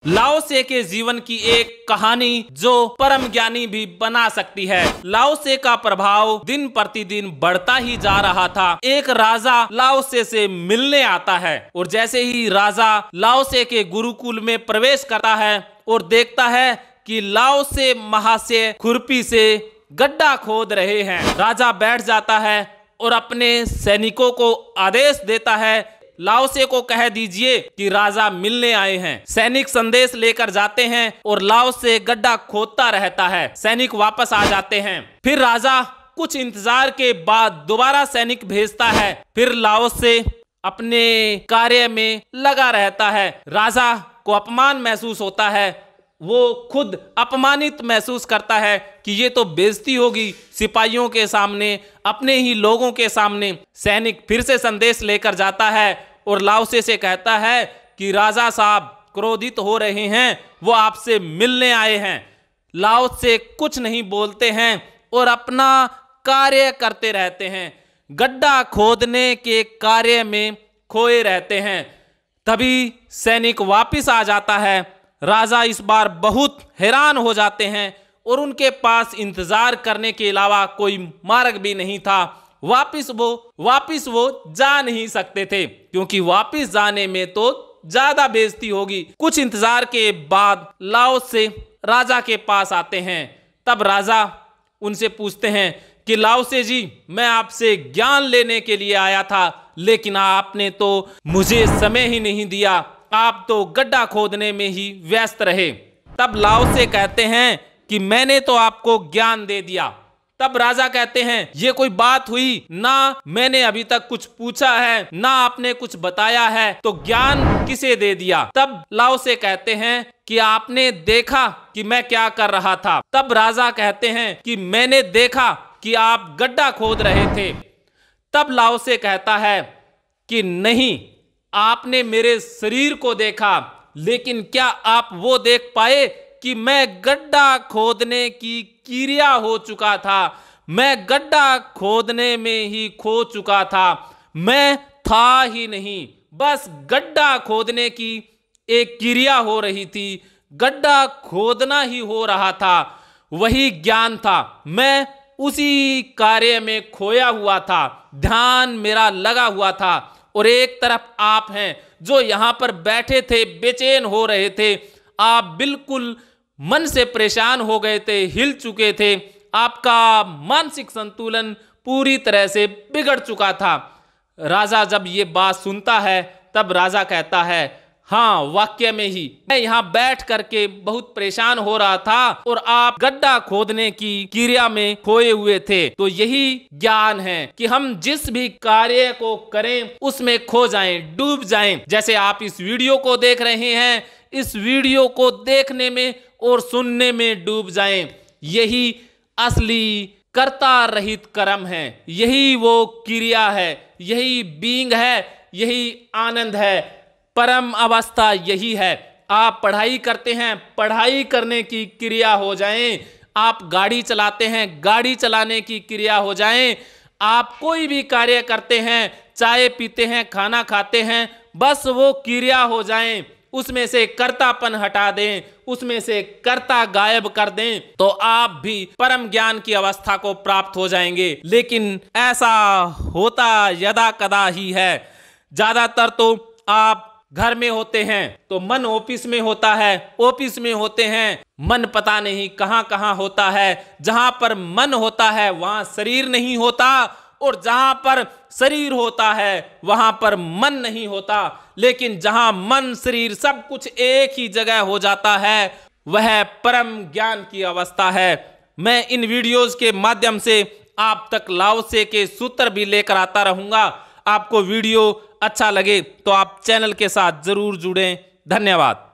लाओ से के जीवन की एक कहानी जो परम ज्ञानी भी बना सकती है। लाओ से का प्रभाव दिन प्रतिदिन बढ़ता ही जा रहा था। एक राजा लाओ से मिलने आता है और जैसे ही राजा लाओ से के गुरुकुल में प्रवेश करता है और देखता है कि लाओ से महाशय खुरपी से गड्ढा खोद रहे हैं। राजा बैठ जाता है और अपने सैनिकों को आदेश देता है, लाओ से को कह दीजिए कि राजा मिलने आए हैं। सैनिक संदेश लेकर जाते हैं और लाओ से गड्ढा खोदता रहता है। सैनिक वापस आ जाते हैं। फिर राजा कुछ इंतजार के बाद दोबारा सैनिक भेजता है। फिर लाओ से अपने कार्य में लगा रहता है। राजा को अपमान महसूस होता है। वो खुद अपमानित महसूस करता है कि ये तो बेइज्जती होगी सिपाहियों के सामने, अपने ही लोगों के सामने। सैनिक फिर से संदेश लेकर जाता है और लाओ से कहता है कि राजा साहब क्रोधित हो रहे हैं, वो आपसे मिलने आए हैं। लाओ से कुछ नहीं बोलते हैं और अपना कार्य करते रहते हैं। गड्ढा खोदने के कार्य में खोए रहते हैं। तभी सैनिक वापिस आ जाता है। राजा इस बार बहुत हैरान हो जाते हैं और उनके पास इंतजार करने के अलावा कोई मार्ग भी नहीं था। वापिस वो जा नहीं सकते थे क्योंकि वापिस जाने में तो ज्यादा बेइज्जती होगी। कुछ इंतजार के बाद लाओ से राजा के पास आते हैं। तब राजा उनसे पूछते हैं कि लाओ से जी, मैं आपसे ज्ञान लेने के लिए आया था, लेकिन आपने तो मुझे समय ही नहीं दिया। आप तो गड्ढा खोदने में ही व्यस्त रहे। तब लाओ से कहते हैं कि मैंने तो आपको ज्ञान दे दिया। तब राजा कहते हैं, ये कोई बात हुई? ना मैंने अभी तक कुछ पूछा है, ना आपने कुछ बताया है, तो ज्ञान किसे दे दिया? तब लाओ से कहते हैं कि आपने देखा कि मैं क्या कर रहा था। तब राजा कहते हैं कि मैंने देखा कि आप गड्ढा खोद रहे थे। तब लाओ से कहता है कि नहीं, आपने मेरे शरीर को देखा, लेकिन क्या आप वो देख पाए कि मैं गड्ढा खोदने की क्रिया हो चुका था? मैं गड्ढा खोदने में ही खो चुका था। मैं था ही नहीं, बस गड्ढा खोदने की एक क्रिया हो रही थी। गड्ढा खोदना ही हो रहा था, वही ज्ञान था। मैं उसी कार्य में खोया हुआ था, ध्यान मेरा लगा हुआ था। और एक तरफ आप हैं जो यहाँ पर बैठे थे, बेचैन हो रहे थे। आप बिल्कुल मन से परेशान हो गए थे, हिल चुके थे। आपका मानसिक संतुलन पूरी तरह से बिगड़ चुका था। राजा जब ये बात सुनता है तब राजा कहता है, हाँ वाक्य में ही मैं यहाँ बैठ करके बहुत परेशान हो रहा था और आप गड्ढा खोदने की क्रिया में खोए हुए थे। तो यही ज्ञान है कि हम जिस भी कार्य को करें उसमें खो जाएं, डूब जाएं। जैसे आप इस वीडियो को देख रहे हैं, इस वीडियो को देखने में और सुनने में डूब जाएं। यही असली कर्ता रहित कर्म है, यही वो क्रिया है, यही बीइंग है, यही आनंद है। परम अवस्था यही है। आप पढ़ाई करते हैं, पढ़ाई करने की क्रिया हो जाएं। आप गाड़ी चलाते हैं, गाड़ी चलाने की क्रिया हो जाएं। आप कोई भी कार्य करते हैं, चाय पीते हैं, खाना खाते हैं, बस वो क्रिया हो जाएं। उसमें से कर्तापन हटा दें, उसमें से कर्ता गायब कर दें, तो आप भी परम ज्ञान की अवस्था को प्राप्त हो जाएंगे। लेकिन ऐसा होता यदा कदा ही है। ज्यादातर तो आप घर में होते हैं तो मन ऑफिस में होता है, ऑफिस में होते हैं मन पता नहीं कहां कहां होता है। जहां पर मन होता है वहां शरीर नहीं होता, और जहां पर शरीर होता है वहां पर मन नहीं होता। लेकिन जहां मन शरीर सब कुछ एक ही जगह हो जाता है, वह परम ज्ञान की अवस्था है। मैं इन वीडियोस के माध्यम से आप तक लाओ से के सूत्र भी लेकर आता रहूंगा। आपको वीडियो अच्छा लगे तो आप चैनल के साथ जरूर जुड़ें। धन्यवाद।